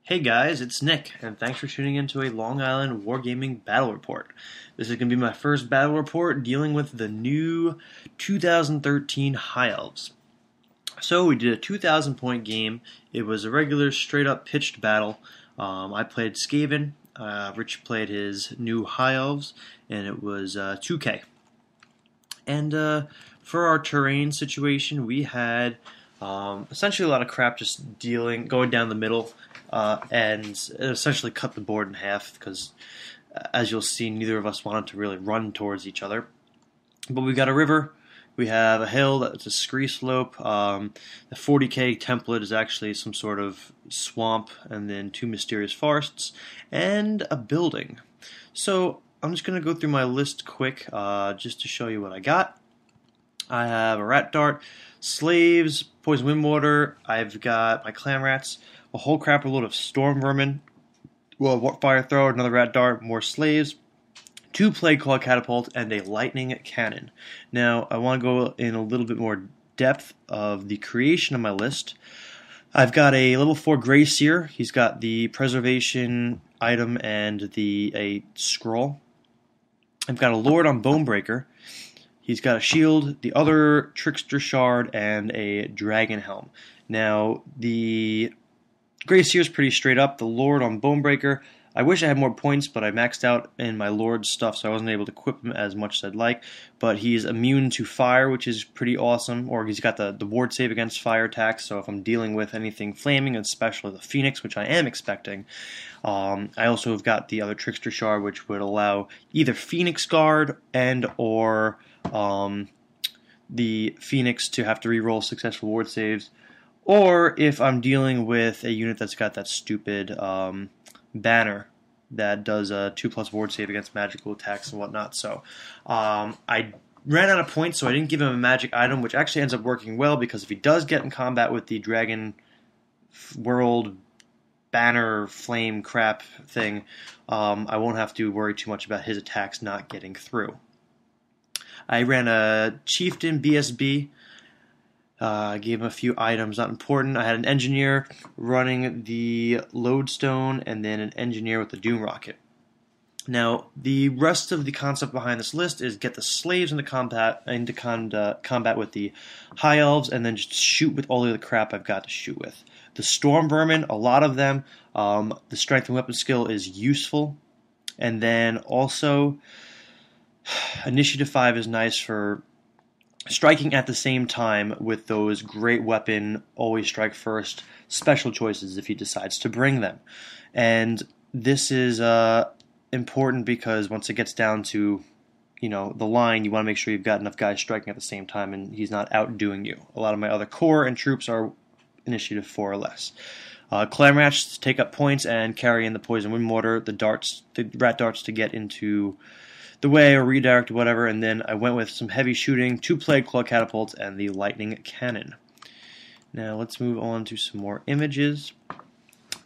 Hey guys, it's Nick, and thanks for tuning in to a Long Island Wargaming Battle Report. This is going to be my first battle report dealing with the new 2013 High Elves. So we did a 2,000 point game. It was a regular straight up pitched battle. I played Skaven, Rich played his new High Elves, and it was 2K. And for our terrain situation, we had essentially a lot of crap just going down the middle, and it essentially cut the board in half because, as you'll see, neither of us wanted to really run towards each other. But we got a river. We have a hill that's a scree slope. The 40k template is actually some sort of swamp, and then two mysterious forests, and a building. So I'm just going to go through my list quick just to show you what I got. I have a rat dart, slaves, poison wind water. I've got my clam rats, a whole crapper load of storm vermin, well, fire thrower, another rat dart, more slaves, two plague claw catapults, and a lightning cannon. Now, I want to go in a little bit more depth of the creation of my list. I've got a level 4 Grey Seer. He's got the preservation item and a scroll. I've got a Lord on Bonebreaker. He's got a shield, the other Trickster Shard, and a Dragon Helm. Now, the Grey Seer is pretty straight up. The Lord on Bonebreaker, I wish I had more points, but I maxed out in my Lord stuff, so I wasn't able to equip him as much as I'd like. But he's immune to fire, which is pretty awesome. Or he's got the ward save against fire attacks, so if I'm dealing with anything flaming, especially the Phoenix, which I am expecting. I also have got the other Trickster Shard, which would allow either Phoenix Guard and or the Phoenix to have to reroll successful ward saves, or if I'm dealing with a unit that's got that stupid banner that does a 2+ ward save against magical attacks and whatnot. So I ran out of points, so I didn't give him a magic item, which actually ends up working well, because if he does get in combat with the Dragon World banner flame crap thing, I won't have to worry too much about his attacks not getting through. I ran a Chieftain BSB. I gave him a few items, not important. I had an Engineer running the Lodestone, and then an Engineer with the Doom Rocket. Now, the rest of the concept behind this list is get the slaves into combat with the High Elves, and then just shoot with all of the crap I've got to shoot with. The Storm Vermin, a lot of them, the Strength and Weapon skill is useful, and then also Initiative 5 is nice for striking at the same time with those great weapon, always strike first special choices if he decides to bring them. And this is important because once it gets down to, the line, you want to make sure you've got enough guys striking at the same time and he's not outdoing you. A lot of my other core and troops are Initiative 4 or less. Clam rats take up points and carry in the poison wind mortar, the rat darts to get into the way or redirect or whatever, and then I went with some heavy shooting, 2 plague claw catapults, and the lightning cannon. Now let's move on to some more images.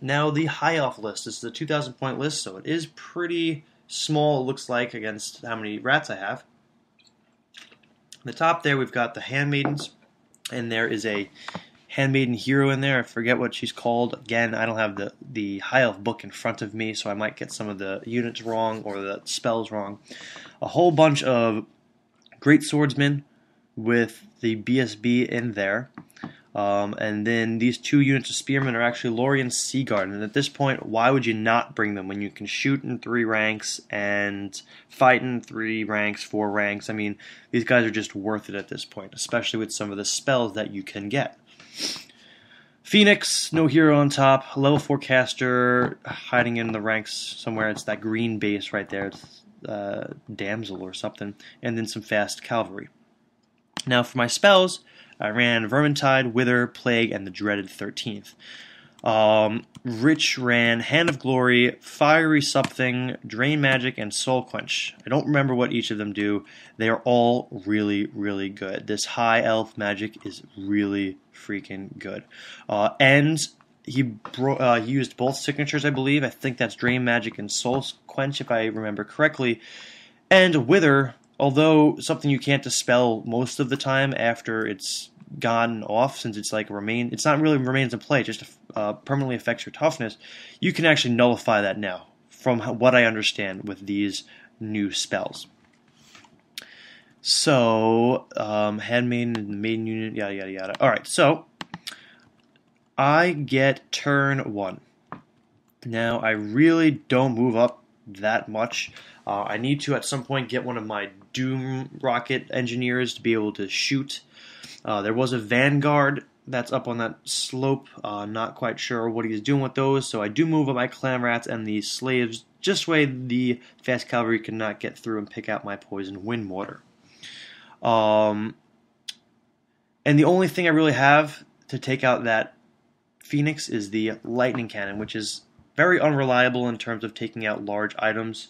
Now the High Elf list. This is a 2,000 point list, so it is pretty small, it looks like, against how many rats I have. On the top there we've got the Handmaidens, and there is a Handmaiden hero in there. I forget what she's called. Again, I don't have the High Elf book in front of me, so I might get some of the units wrong or the spells wrong. A whole bunch of Great Swordsmen with the BSB in there. And then these 2 units of Spearmen are actually Lorien Seaguard. And at this point, why would you not bring them when you can shoot in 3 ranks and fight in 3 ranks, 4 ranks? I mean, these guys are just worth it at this point, especially with some of the spells that you can get. Phoenix, no hero on top, level 4 caster, hiding in the ranks somewhere. It's that green base right there. It's Damsel or something. And then some fast cavalry. Now for my spells, I ran Vermintide, Wither, Plague, and the dreaded 13th. Rich ran Hand of Glory, Fiery Something, Drain Magic, and Soul Quench. I don't remember what each of them do. They are all really, really good. This High Elf magic is really freaking good. And he used both signatures, I believe. I think that's Drain Magic and Soul Quench, if I remember correctly. And Wither, although something you can't dispel most of the time after it's gone off, since it's like it's not really remains in play, it just permanently affects your toughness, you can actually nullify that now, from what I understand with these new spells. So, handmaiden, maiden unit, yada yada yada. Alright, so I get turn 1. Now, I really don't move up that much. I need to at some point get one of my Doom rocket engineers to be able to shoot. There was a Vanguard that's up on that slope. Not quite sure what he's doing with those, so I do move up my clan rats and the slaves just so the fast cavalry cannot get through and pick out my poison wind mortar. And the only thing I really have to take out that Phoenix is the lightning cannon, which is very unreliable in terms of taking out large items,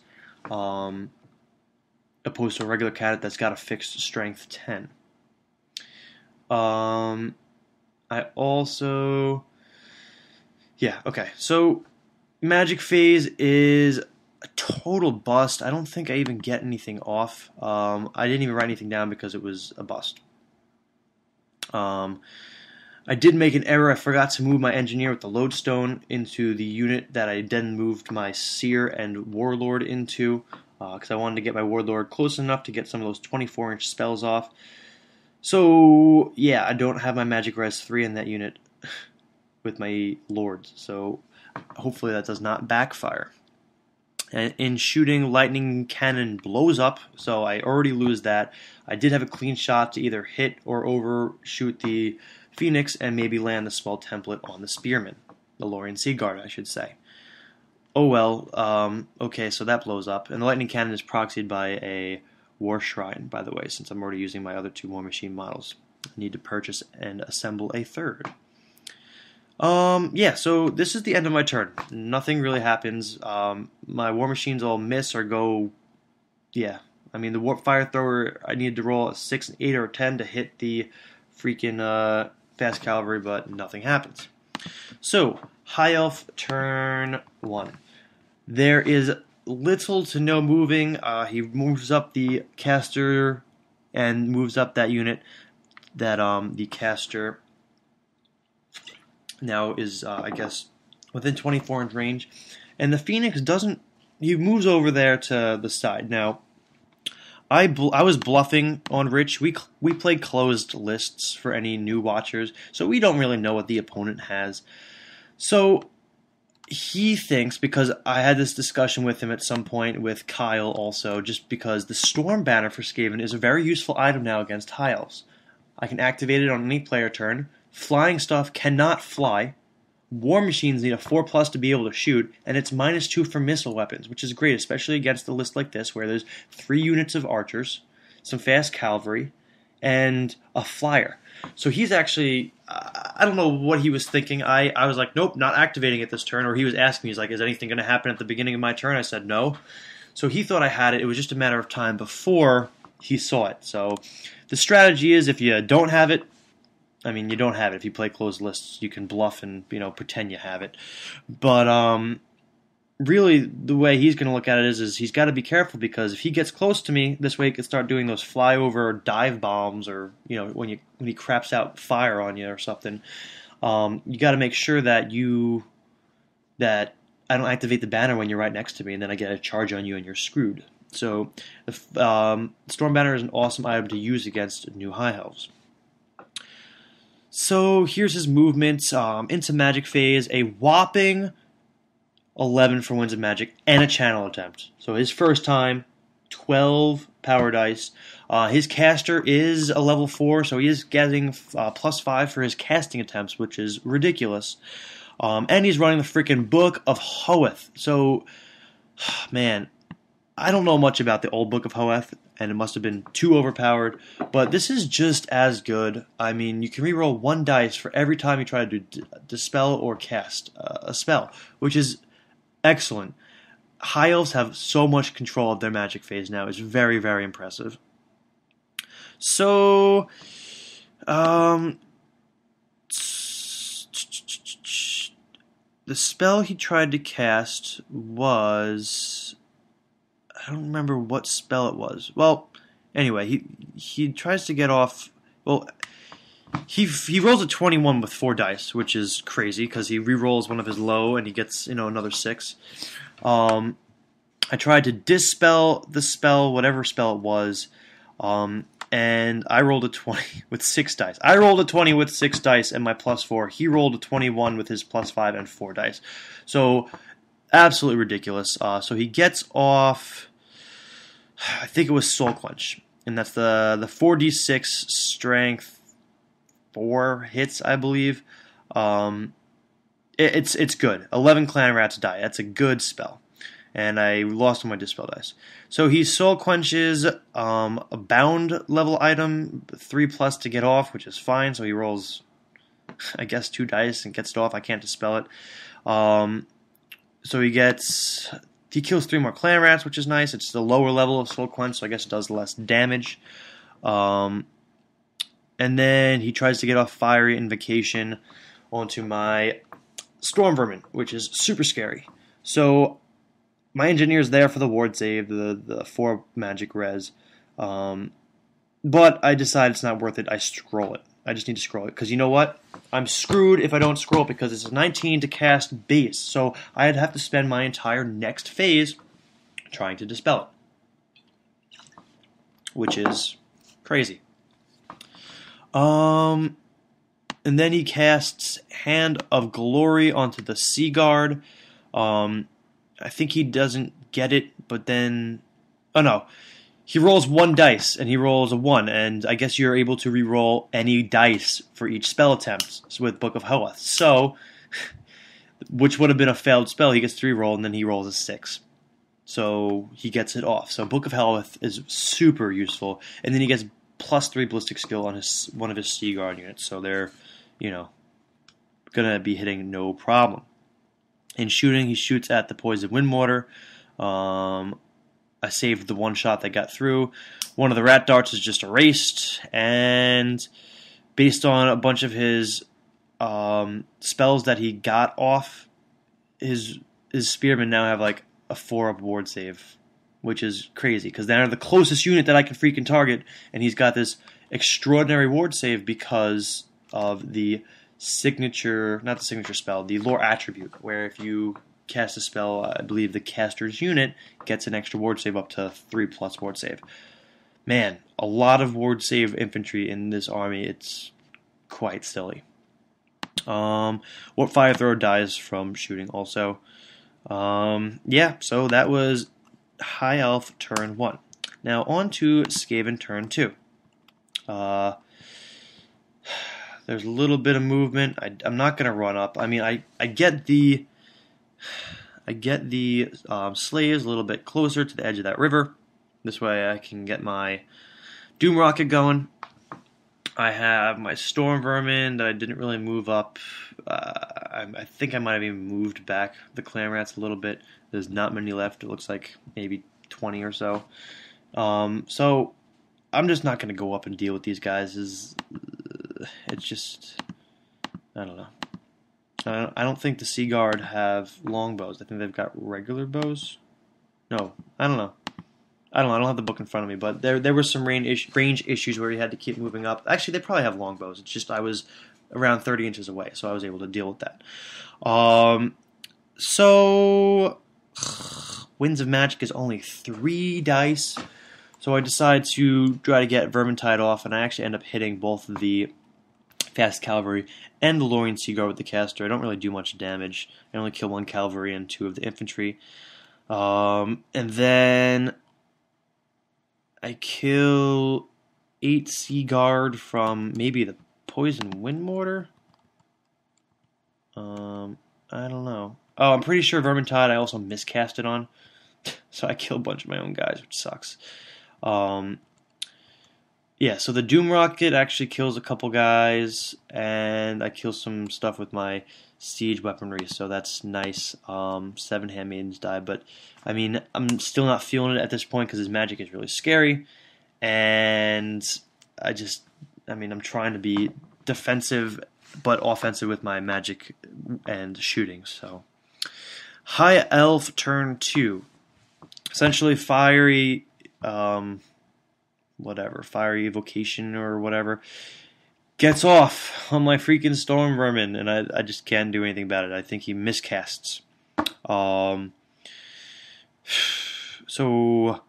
opposed to a regular cannon that's got a fixed strength 10. I also, yeah, okay. So magic phase is a total bust. I don't think I even get anything off. I didn't even write anything down because it was a bust. I did make an error. I forgot to move my engineer with the lodestone into the unit that I then moved my seer and warlord into, because I wanted to get my warlord close enough to get some of those 24-inch spells off. So yeah, I don't have my magic res 3 in that unit with my lords, so hopefully that does not backfire. And in shooting, lightning cannon blows up, so I already lose that. I did have a clean shot to either hit or overshoot the Phoenix and maybe land a small template on the Spearman, the Lorien Sea Guard, I should say. Oh well, okay, so that blows up. And the lightning cannon is proxied by a War Shrine, by the way, since I'm already using my other 2 War Machine models. I need to purchase and assemble a third. Yeah, so this is the end of my turn. Nothing really happens. My War Machines all miss or go, yeah. I mean, the Fire Thrower, I needed to roll a 6, 8, or a 10 to hit the freaking fast cavalry, but nothing happens. So, High Elf, turn 1. There is little to no moving. He moves up the caster and moves up that unit that the caster now is, I guess, within 24-inch range. And the Phoenix doesn't... He moves over there to the side. Now, I was bluffing on Rich. We played closed lists for any new watchers, so we don't really know what the opponent has. So he thinks, because I had this discussion with him at some point, with Kyle also, just because the Storm Banner for Skaven is a very useful item now against High Elves. I can activate it on any player turn. Flying stuff cannot fly. War Machines need a 4+ to be able to shoot, and it's -2 for missile weapons, which is great, especially against a list like this, where there's 3 units of archers, some fast cavalry, and a flyer. So he's actually, I don't know what he was thinking. I was like, nope, not activating it this turn, or he was asking me, he's like, is anything going to happen at the beginning of my turn? I said no. So he thought I had it. It was just a matter of time before he saw it. So the strategy is, if you don't have it, I mean, you don't have it. If you play closed lists, you can bluff and, pretend you have it. But really, the way he's going to look at it is he's got to be careful, because if he gets close to me, this way he can start doing those flyover dive bombs, or when he craps out fire on you or something. You got to make sure that I don't activate the banner when you're right next to me, and then I get a charge on you and you're screwed. So the Storm Banner is an awesome item to use against new High Elves. So here's his movement into Magic Phase, a whopping 11 for Winds of Magic, and a Channel Attempt. So his first time, 12 power dice. His caster is a level 4, so he is getting +5 for his casting attempts, which is ridiculous. And he's running the freaking Book of Hoeth. So, man, I don't know much about the old Book of Hoeth, and it must have been too overpowered, but this is just as good. I mean, you can reroll 1 dice for every time you try to dispel or cast a spell, which is excellent. High Elves have so much control of their magic phase now. It's very, very impressive. So, the spell he tried to cast was... I don't remember what spell it was. Well, anyway, he tries to get off... Well, he rolls a 21 with 4 dice, which is crazy because he re-rolls one of his low and he gets another 6. I tried to dispel the spell, whatever spell it was, and I rolled a 20 with 6 dice. I rolled a 20 with 6 dice and my +4. He rolled a 21 with his +5 and 4 dice. So absolutely ridiculous. So he gets off, I think it was Soul Quench, and that's the 4d6 strength 4 hits, I believe. It's good. 11 clan rats die. That's a good spell. And I lost on my dispel dice. So he soul quenches a bound level item, 3+ to get off, which is fine. So he rolls, I guess, 2 dice and gets it off. I can't dispel it. So he kills 3 more clan rats, which is nice. It's the lower level of soul quench, so I guess it does less damage. And then he tries to get off Fiery Invocation onto my Storm Vermin, which is super scary. So my engineer's there for the ward save, the 4 magic res. But I decide it's not worth it. I scroll it. I just need to scroll it. Because you know what? I'm screwed if I don't scroll it because it's a 19 to cast base. So I'd have to spend my entire next phase trying to dispel it. Which is crazy. And then he casts Hand of Glory onto the Sea Guard. I think he doesn't get it, but then... Oh, no. He rolls 1 dice, and he rolls a 1, and I guess you're able to re-roll any dice for each spell attempt with Book of Heleth. So, which would have been a failed spell, he gets 3 roll, and then he rolls a 6. So, he gets it off. So, Book of Heleth is super useful, and then he gets +3 ballistic skill on one of his Sea Guard units, so they're, gonna be hitting no problem. In shooting, he shoots at the Poison Wind Mortar. I saved the 1 shot that got through. One of the rat darts is just erased, and based on a bunch of his spells that he got off, his spearmen now have like a 4-up ward save, which is crazy because they're the closest unit that I can freaking target, and he's got this extraordinary ward save because of the signature, not the signature spell, the lore attribute, where if you cast a spell, I believe the caster's unit gets an extra ward save up to 3+ ward save. Man, a lot of ward save infantry in this army. It's quite silly. What fire thrower dies from shooting also. Yeah, so that was High Elf turn 1. Now on to Skaven turn 2. There's a little bit of movement. I'm not going to run up. I mean, I get the slaves a little bit closer to the edge of that river. This way I can get my Doom Rocket going. I have my Storm Vermin that I didn't really move up. I think I might have even moved back the Clan Rats a little bit. There's not many left. It looks like maybe 20 or so. So I'm just not going to go up and deal with these guys. It's just, I don't know. I don't think the Sea Guard have longbows. I think they've got regular bows. No, I don't know. I don't have the book in front of me, but there were some range issues where you had to keep moving up. Actually, they probably have longbows. It's just I was around 30 inches away, so I was able to deal with that. So Winds of Magic is only 3 dice, so I decide to try to get Vermintide off, and I actually end up hitting both the Fast Cavalry and the Lorien Sea Guard with the caster. I don't really do much damage. I only kill 1 cavalry and 2 of the infantry. And then I kill 8 Sea Guard from maybe the Poison Wind Mortar. I don't know. Oh, I'm pretty sure Vermintide I also miscast it on. So I kill a bunch of my own guys, which sucks. Yeah, so the Doom Rocket actually kills a couple guys, and I kill some stuff with my siege weaponry, so that's nice. 7 handmaidens die, but I mean, I'm still not feeling it at this point because his magic is really scary, and I'm trying to be defensive but offensive with my magic and shooting. So, High Elf turn 2, essentially fiery. Fiery evocation or whatever. gets off on my freaking Storm Vermin, and I just can't do anything about it. I think he miscasts. So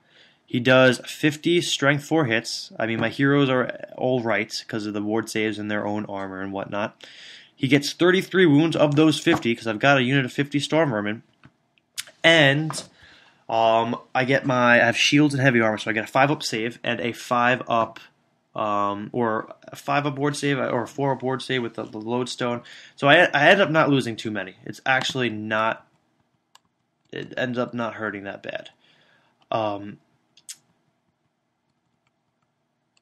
he does 50 strength 4 hits. I mean, my heroes are all right because of the ward saves and their own armor and whatnot. He gets 33 wounds of those 50 because I've got a unit of 50 Storm Vermin. And I have shields and heavy armor, so I get a 5-up save and a 5-up or a 5-up ward save or a 4-up ward save with the lodestone. So I end up not losing too many. It's actually not. It ends up not hurting that bad.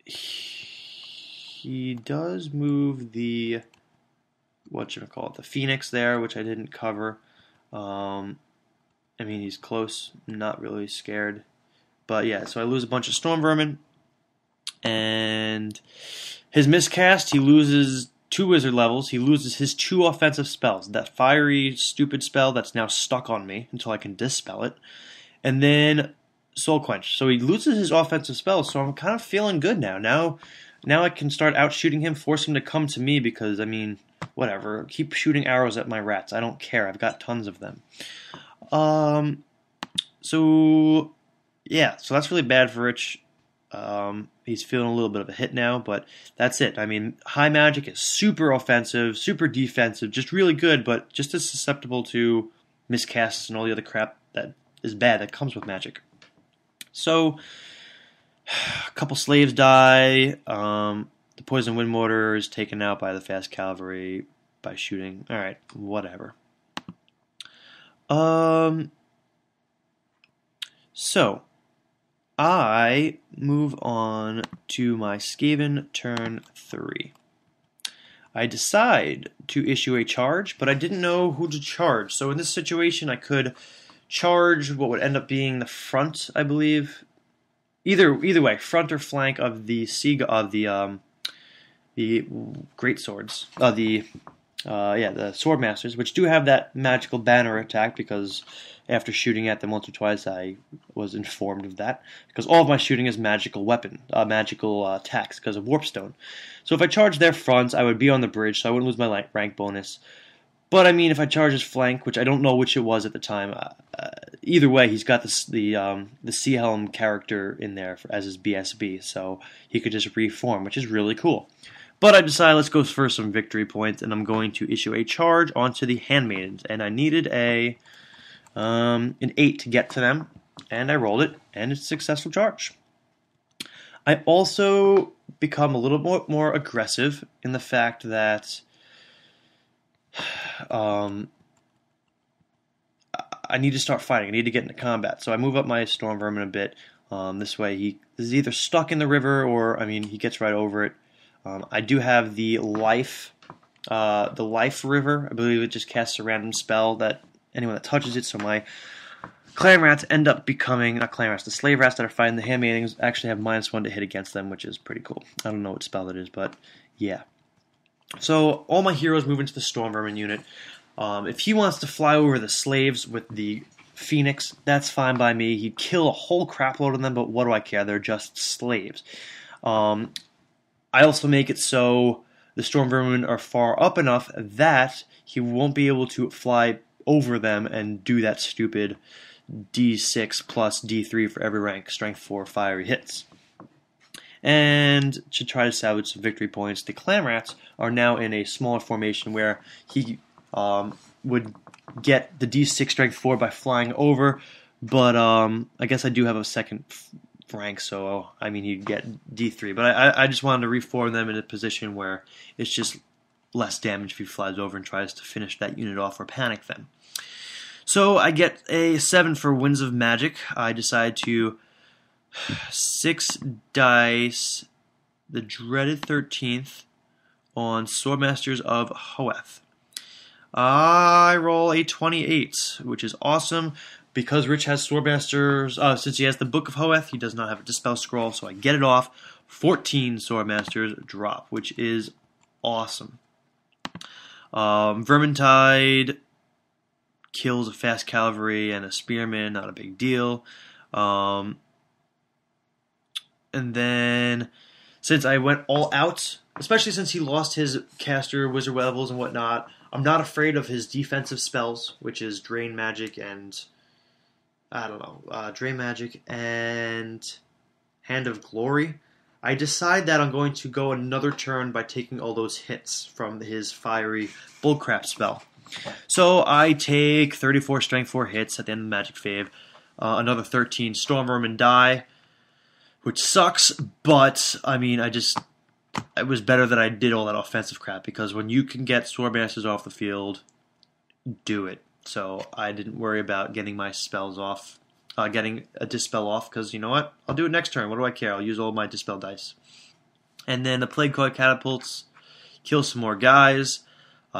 He does move the the Phoenix there, which I didn't cover. I mean, he's close, not really scared, but yeah. So I lose a bunch of Storm Vermin, and his miscast. He loses 2 wizard levels. He loses his 2 offensive spells. That fiery, stupid spell that's now stuck on me until I can dispel it, and then Soul Quench. So he loses his offensive spells, so I'm kind of feeling good now. Now I can start out shooting him, force him to come to me because, I mean, whatever. Keep shooting arrows at my rats. I don't care. I've got tons of them. So that's really bad for Rich. He's feeling a little bit of a hit now, but that's it. I mean, high magic is super offensive, super defensive, just really good, but just as susceptible to miscasts and all the other crap that is bad that comes with magic. So, a couple slaves die. The poison wind mortar is taken out by the fast cavalry by shooting. All right, whatever. So I move on to my Skaven turn 3. I decide to issue a charge, but I didn't know who to charge. So in this situation, I could charge what would end up being the front, I believe. Either way, front or flank of the great swords, the swordmasters, which do have that magical banner attack because after shooting at them once or twice, I was informed of that because all of my shooting is magical attacks because of Warpstone. So if I charge their fronts, I would be on the bridge, so I wouldn't lose my rank bonus. But I mean, if I charge his flank, which I don't know which it was at the time, either way, he's got the Sea Helm character in there as his BSB, so he could just reform, which is really cool. But I decided let's go for some victory points, and I'm going to issue a charge onto the Handmaidens, and I needed an 8 to get to them, and I rolled it, and it's a successful charge. I also become a little more aggressive in the fact that I need to start fighting. I need to get into combat. So I move up my Storm Vermin a bit. This way he is either stuck in the river or, I mean, he gets right over it. I do have the life river. I believe it just casts a random spell that anyone that touches it. So my clan rats end up becoming, not clan rats, the slave rats that are fighting the handmaidens actually have -1 to hit against them, which is pretty cool. I don't know what spell it is, but yeah. So all my heroes move into the Storm Vermin unit. If he wants to fly over the slaves with the Phoenix, that's fine by me. He'd kill a whole crapload of them, but what do I care? They're just slaves. I also make it so the Storm Vermin are far up enough that he won't be able to fly over them and do that stupid D6 plus D3 for every rank, strength 4 fiery hits. And to try to salvage some victory points, the clan rats are now in a smaller formation where he would get the D6 strength 4 by flying over, but I guess I do have a second rank, so I mean he'd get D3. But I just wanted to reform them in a position where it's just less damage if he flies over and tries to finish that unit off or panic them. So I get a 7 for Winds of Magic. I decide to 6 dice the dreaded 13th on Swordmasters of Hoeth. I roll a 28, which is awesome. Because Rich has Swordmasters, since he has the Book of Hoeth, he does not have a Dispel Scroll, so I get it off. 14 Swordmasters drop, which is awesome. Vermintide kills a fast cavalry and a spearman, not a big deal. And then, since I went all out especially since he lost his caster, wizard levels, and whatnot. I'm not afraid of his defensive spells, which is Drain Magic and Drain Magic and Hand of Glory. I decide that I'm going to go another turn by taking all those hits from his fiery Bullcrap spell. So I take 34 Strength 4 hits at the end of the Magic Phase, another 13 Storm Vermin die, which sucks, but I mean, it was better that I did all that offensive crap, because when you can get Swordmasters off the field, do it. So I didn't worry about getting my spells off, getting a Dispel off, because you know what? I'll do it next turn. What do I care? I'll use all my Dispel dice. And then the Plague Coil Catapults kill some more guys.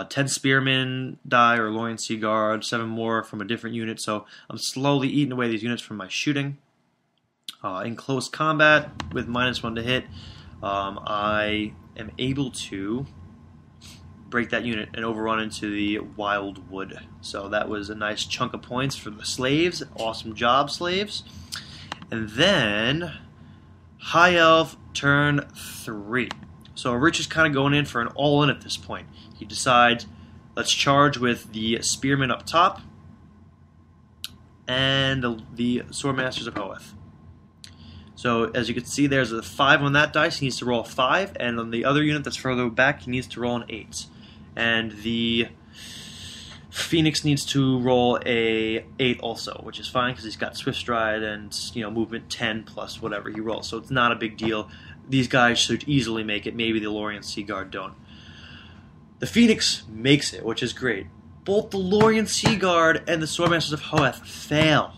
10 Spearmen die, or Lorien Sea Guard, 7 more from a different unit, so I'm slowly eating away these units from my shooting. In close combat, with -1 to hit, I am able to break that unit and overrun into the Wildwood. So that was a nice chunk of points for the slaves. Awesome job, slaves. And then High Elf turn 3. So Rich is kind of going in for an all-in at this point. He decides, let's charge with the Spearmen up top and the Swordmasters of Hoeth. So as you can see, there's a 5 on that dice. He needs to roll a 5, and on the other unit that's further back, he needs to roll an 8. And the Phoenix needs to roll a 8 also, which is fine because he's got Swift Stride and movement 10 plus whatever he rolls. So it's not a big deal. These guys should easily make it. Maybe the Lorien Sea Guard don't. The Phoenix makes it, which is great. Both the Lorien Sea Guard and the Swordmasters of Hoeth fail.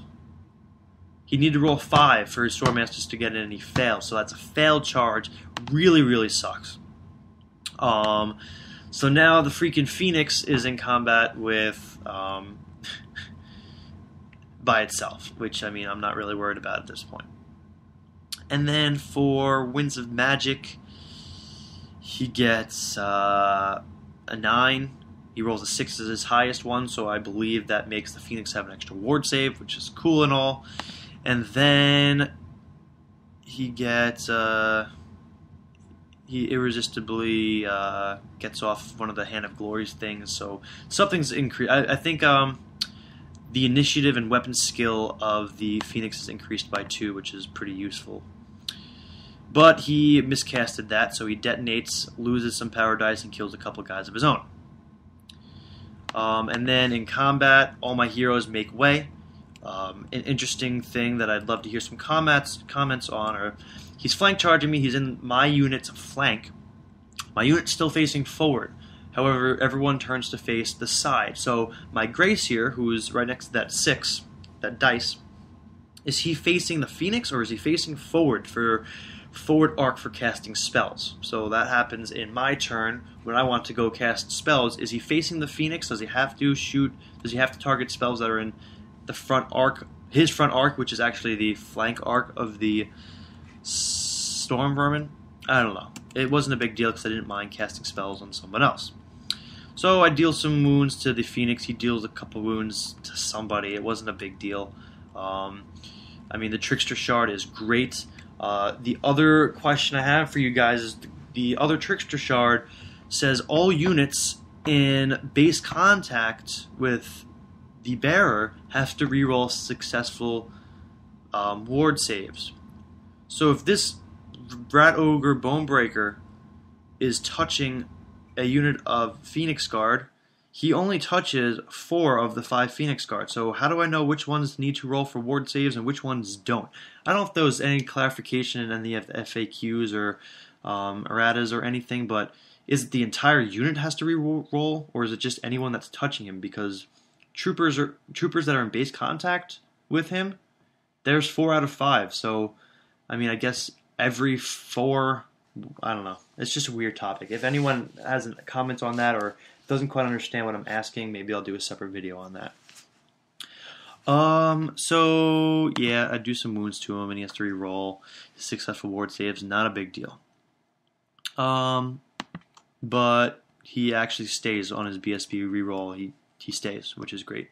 He needed to roll 5 for his Swordmasters to get in, and he fails. So that's a failed charge. Really, really sucks. So now the freaking Phoenix is in combat with by itself, which, I mean, I'm not really worried about at this point. And then for Winds of Magic, he gets a 9. He rolls a 6 as his highest one, so I believe that makes the Phoenix have an extra ward save, which is cool and all. And then he gets he irresistibly gets off one of the Hand of Glory's things, so something's increased. I think the initiative and weapon skill of the Phoenix is increased by 2, which is pretty useful. But he miscasted that, so he detonates, loses some power dice, and kills a couple guys of his own. And then in combat, all my heroes make way. An interesting thing that I'd love to hear some comments on are, he's flank charging me, he's in my unit's flank. My unit's still facing forward. However, everyone turns to face the side. So my Grace here, who's right next to that 6, that dice, is he facing the Phoenix, or is he facing forward for forward arc for casting spells? So that happens in my turn when I want to go cast spells. Is he facing the Phoenix? Does he have to shoot? Does he have to target spells that are in the front arc, his front arc, which is actually the flank arc of the Storm Vermin? I don't know. It wasn't a big deal because I didn't mind casting spells on someone else. So I deal some wounds to the Phoenix. He deals a couple wounds to somebody. It wasn't a big deal. I mean, the Trickster Shard is great. The other question I have for you guys is the other Trickster Shard says all units in base contact with the bearer have to reroll successful ward saves. So if this Rat Ogre Bonebreaker is touching a unit of Phoenix Guard, he only touches 4 of the 5 Phoenix Guards. So how do I know which ones need to roll for ward saves and which ones don't? I don't know if there was any clarification in any of the FAQs or erratas or anything, but is it the entire unit has to re-roll, or is it just anyone that's touching him? Because troopers that are in base contact with him, there's 4 out of 5. So, I mean, I guess every 4, I don't know. It's just a weird topic. If anyone has a comment on that or doesn't quite understand what I'm asking, maybe I'll do a separate video on that. So, yeah, I do some wounds to him, and he has to re-roll his successful ward saves. Not a big deal. But he actually stays on his BSB re-roll. He stays, which is great.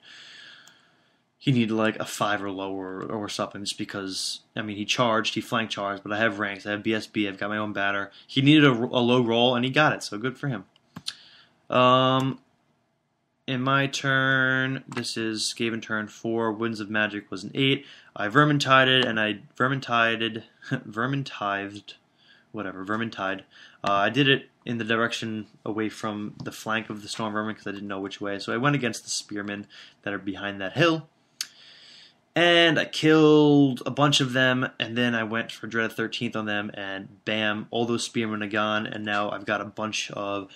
he needed like a 5 or lower or something, just because, I mean, he flank charged, but I have ranks, I have BSB, I've got my own banner. He needed a low roll, and he got it, so good for him. In my turn, this is Skaven turn 4. Winds of Magic was an 8. I Vermintided, and I Vermintided, Vermintide. I did it in the direction away from the flank of the Storm Vermin because I didn't know which way. So I went against the Spearmen that are behind that hill. And I killed a bunch of them, and then I went for Dread of 13th on them, and bam, all those Spearmen are gone, and now I've got a bunch of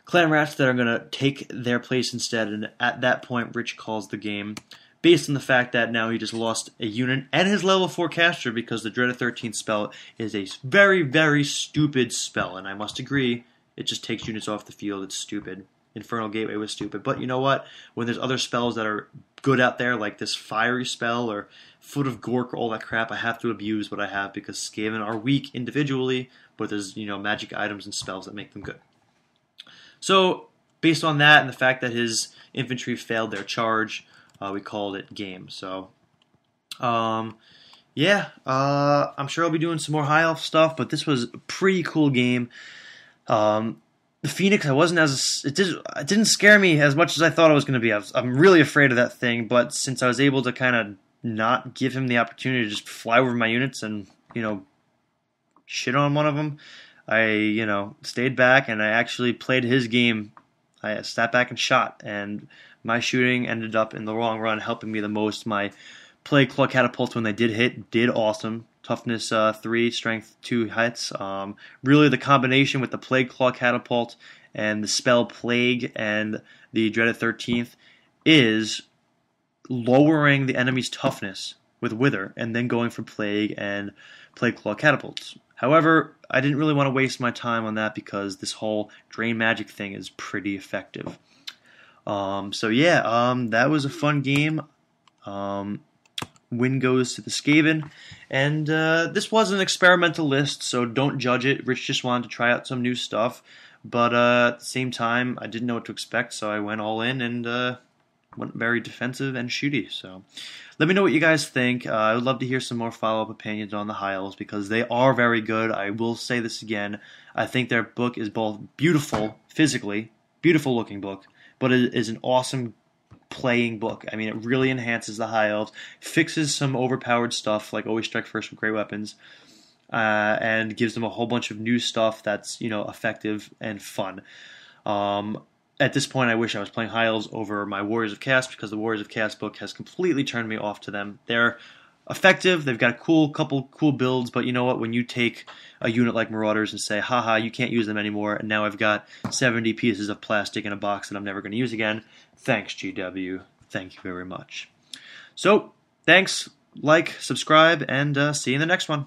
Clan Rats that are going to take their place instead, and at that point, Rich calls the game, based on the fact that now he just lost a unit and his level 4 caster, because the Dread of 13th spell is a very, very stupid spell, and I must agree, it just takes units off the field. It's stupid. Infernal Gateway was stupid, but you know what? When there's other spells that are good out there, like this Fiery spell or Foot of Gork or all that crap, I have to abuse what I have, because Skaven are weak individually, but there's, magic items and spells that make them good. So, based on that and the fact that his infantry failed their charge, we called it game. So, yeah, I'm sure I'll be doing some more High Elf stuff, but this was a pretty cool game. The Phoenix, it didn't scare me as much as I thought it was going to be. I'm really afraid of that thing, but since I was able to kind of not give him the opportunity to just fly over my units and, shit on one of them, I, stayed back, and I actually played his game. I sat back and shot, and my shooting ended up in the long run helping me the most. My Plague Claw catapults, when they did hit, did awesome. Toughness 3, strength 2 hits. Really, the combination with the Plague Claw catapult and the spell Plague and the Dreaded 13th is lowering the enemy's toughness with Wither, and then going for Plague and Plague Claw catapults. However, I didn't really want to waste my time on that because this whole Drain Magic thing is pretty effective. So yeah, that was a fun game. Win goes to the Skaven, and this was an experimental list, so don't judge it. Rich just wanted to try out some new stuff, but at the same time, I didn't know what to expect, so I went all in and went very defensive and shooty. So let me know what you guys think. I would love to hear some more follow-up opinions on the High Elves, because they are very good. I will say this again. I think their book is both beautiful, physically, beautiful looking book, but it is an awesome playing book. I mean, it really enhances the High Elves, fixes some overpowered stuff, like always strike first with great weapons, and gives them a whole bunch of new stuff that's, effective and fun. At this point, I wish I was playing High Elves over my Warriors of Chaos, because the Warriors of Chaos book has completely turned me off to them. They're effective, they've got a couple cool builds, but you know what? When you take a unit like Marauders and say, haha, you can't use them anymore, and now I've got 70 pieces of plastic in a box that I'm never going to use again, thanks, GW. Thank you very much. So, thanks, like, subscribe, and see you in the next one.